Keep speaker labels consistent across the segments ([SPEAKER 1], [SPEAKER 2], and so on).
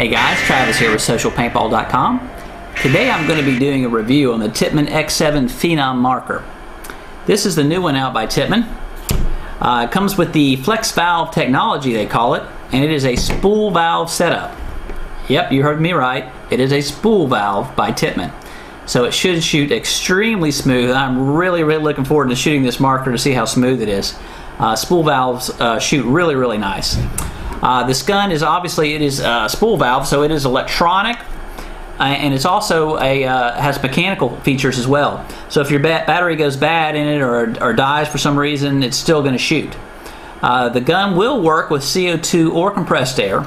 [SPEAKER 1] Hey guys, Travis here with SocialPaintball.com. Today I'm going to be doing a review on the Tippman X7 Phenom marker. This is the new one out by Tippman. It comes with the flex valve technology, they call it, and it is a spool valve setup. Yep, you heard me right. It is a spool valve by Tippman. So it should shoot extremely smooth. I'm really looking forward to shooting this marker to see how smooth it is. Spool valves shoot really nice. This gun is obviously, it is a spool valve, so it is electronic, and it's also has mechanical features as well. So if your battery goes bad in it or dies for some reason, it's still going to shoot. The gun will work with CO2 or compressed air,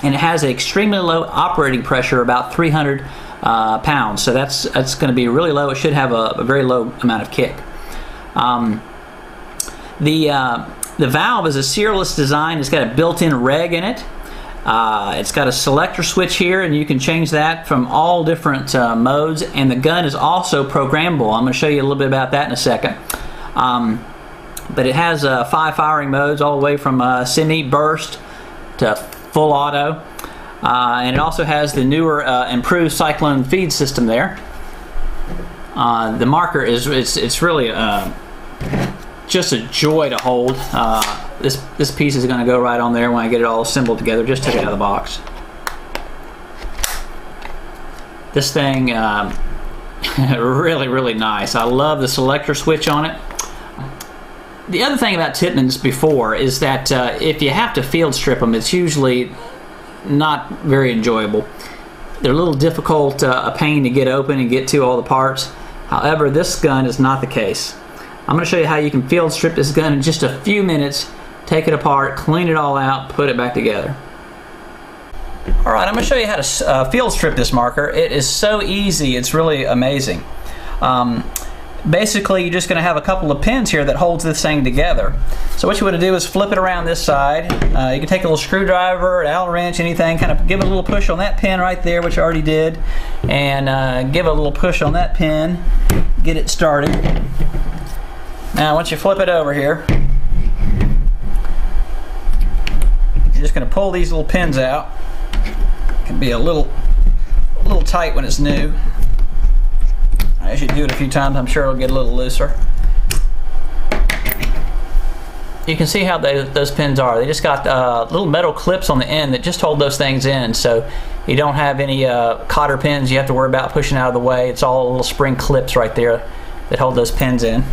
[SPEAKER 1] and it has an extremely low operating pressure, about 300 pounds. So that's going to be really low. It should have a very low amount of kick. The valve is a searless design. It's got a built-in reg in it. It's got a selector switch here, and you can change that from all different modes. And the gun is also programmable. I'm going to show you a little bit about that in a second. But it has 5 firing modes, all the way from semi, burst to full auto. And it also has the newer improved cyclone feed system there. The marker is it's really just a joy to hold. This piece is going to go right on there when I get it all assembled together. Just took it out of the box. This thing really nice. I love the selector switch on it. The other thing about Tippman's before is that if you have to field strip them, it's usually not very enjoyable. They're a little difficult, a pain to get open and get to all the parts. However, this gun is not the case. I'm going to show you how you can field strip this gun in just a few minutes. Take it apart, clean it all out, put it back together. Alright, I'm going to show you how to field strip this marker. It is so easy, it's really amazing. Basically, you're just going to have a couple of pins here that holds this thing together. So what you want to do is flip it around this side. You can take a little screwdriver, an Allen wrench, anything, kind of give it a little push on that pin right there, which I already did, and give it a little push on that pin, get it started. Now once you flip it over here, you're just going to pull these little pins out. It can be a little tight when it's new. As you do it a few times, I'm sure it'll get a little looser. You can see how those pins are. They just got little metal clips on the end that just hold those things in, so you don't have any cotter pins you have to worry about pushing out of the way. It's all little spring clips right there that hold those pins in.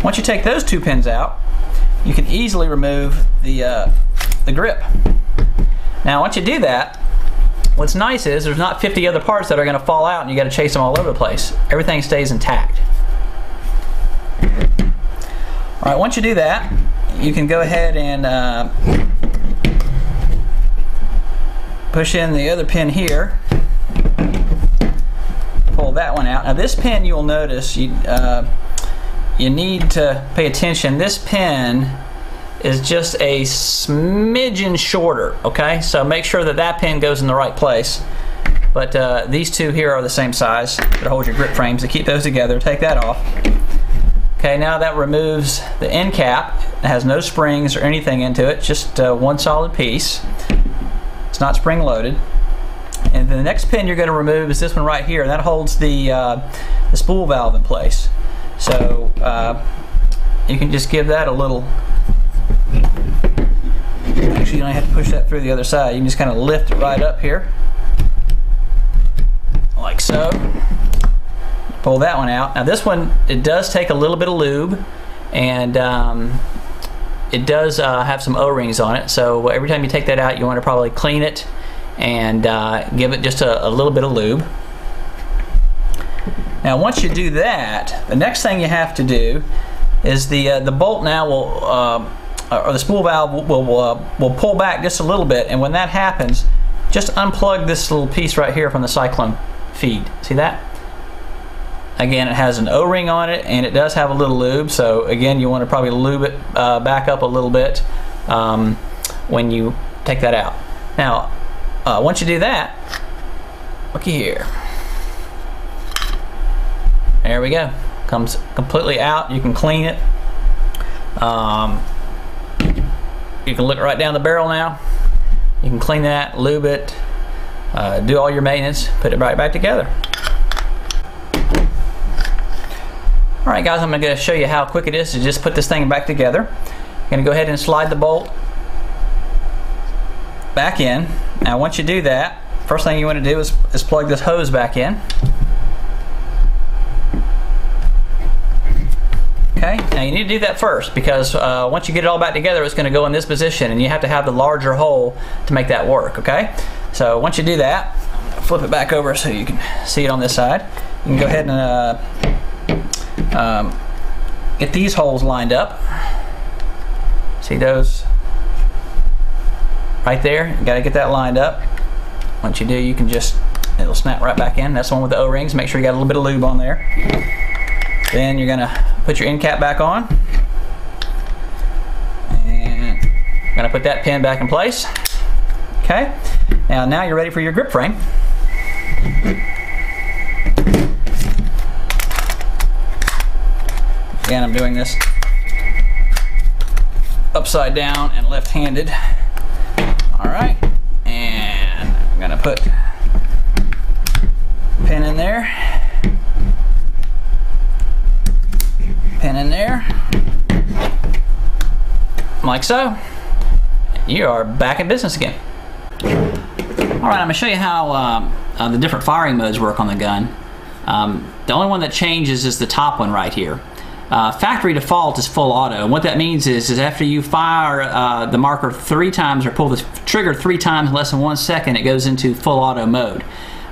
[SPEAKER 1] Once you take those 2 pins out, you can easily remove the grip. Now once you do that, what's nice is there's not 50 other parts that are going to fall out and you got to chase them all over the place. Everything stays intact. Alright, once you do that, you can go ahead and push in the other pin here. Pull that one out. Now this pin, you'll notice, you need to pay attention. This pin is just a smidgen shorter, okay? So make sure that that pin goes in the right place. But these 2 here are the same size that hold your grip frames. To keep those together, take that off. Okay, now that removes the end cap. It has no springs or anything into it, just one solid piece. It's not spring loaded. And the next pin you're going to remove is this one right here. That holds the spool valve in place. So you can just give that a little. Actually, you don't have to push that through the other side. You can just kind of lift it right up here, like so. Pull that one out. Now this one, it does take a little bit of lube, and it does have some O-rings on it. So every time you take that out, you want to probably clean it and give it just a little bit of lube. Now once you do that, the next thing you have to do is the bolt now will, or the spool valve will pull back just a little bit, and when that happens, just unplug this little piece right here from the cyclone feed. See that? Again, it has an O-ring on it, and it does have a little lube, so again, you want to probably lube it back up a little bit when you take that out. Now, once you do that, looky here. There we go. Comes completely out. You can clean it. You can look right down the barrel now. You can clean that, lube it, do all your maintenance, put it right back together. Alright guys, I'm going to show you how quick it is to just put this thing back together. I'm going to go ahead and slide the bolt back in. Now once you do that, first thing you want to do is plug this hose back in. Okay, now you need to do that first because once you get it all back together, it's going to go in this position and you have to have the larger hole to make that work, okay? So once you do that, flip it back over so you can see it on this side. You can go ahead and get these holes lined up. See those right there? You got to get that lined up. Once you do, you can just, it'll snap right back in. That's the one with the O-rings. Make sure you got a little bit of lube on there. Then you're gonna put your end cap back on. And I'm gonna put that pin back in place. Okay, now you're ready for your grip frame. Again, I'm doing this upside down and left-handed. All right, and I'm gonna put pin in there, pin in there, like so. You are back in business again. All right, I'm gonna show you how the different firing modes work on the gun. The only one that changes is the top one right here. Factory default is full auto, and what that means is after you fire the marker 3 times or pull the trigger 3 times in less than 1 second, it goes into full auto mode.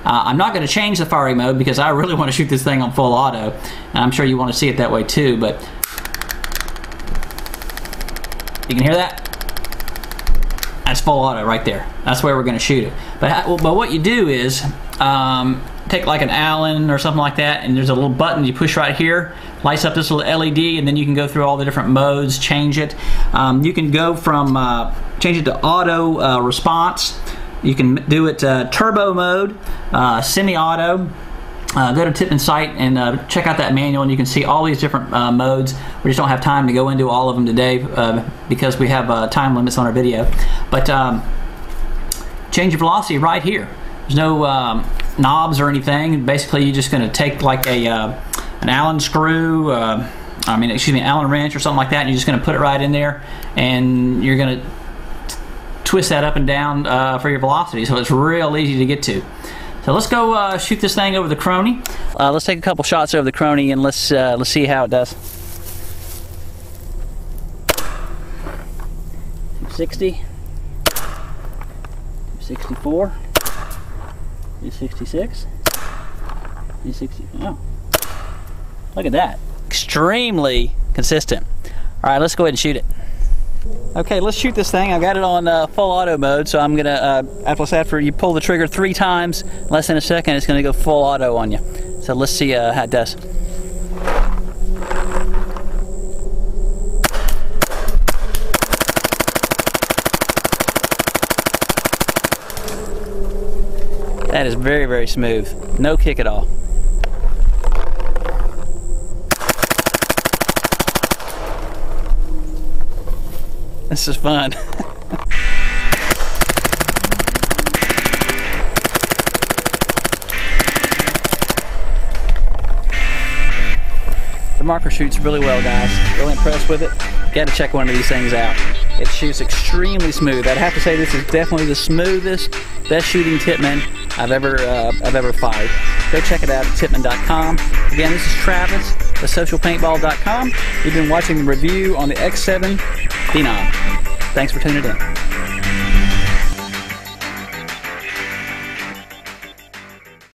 [SPEAKER 1] I'm not going to change the firing mode because I really want to shoot this thing on full auto, and I'm sure you want to see it that way too, but you can hear that? That's full auto right there. That's where we're going to shoot it. But what you do is take like an Allen or something like that, and there's a little button you push right here, lights up this little LED, and then you can go through all the different modes, change it. You can go from change it to auto response. You can do it turbo mode, semi-auto. Go to Tippman site and check out that manual, and you can see all these different modes. We just don't have time to go into all of them today because we have time limits on our video. But change your velocity right here. There's no knobs or anything. Basically, you're just going to take like an Allen screw, Allen wrench or something like that, and you're just going to put it right in there, and you're going to twist that up and down for your velocity. So it's real easy to get to. So let's go shoot this thing over the Crony. Let's take a couple shots over the Crony and let's see how it does. 60, 64, 66, 60. Oh, look at that! Extremely consistent. All right, let's go ahead and shoot it. Okay, let's shoot this thing. I've got it on full auto mode, so I'm gonna, after you pull the trigger 3 times, less than a second, it's gonna go full auto on you. So let's see how it does. That is very, very smooth. No kick at all. This is fun. The marker shoots really well, guys. Really impressed with it. Got to check one of these things out. It shoots extremely smooth. I'd have to say this is definitely the smoothest, best shooting Tippman I've ever fired. Go check it out at Tippman.com. Again, this is Travis, thesocialpaintball.com. You've been watching the review on the X7 Phenom. Thanks for tuning in.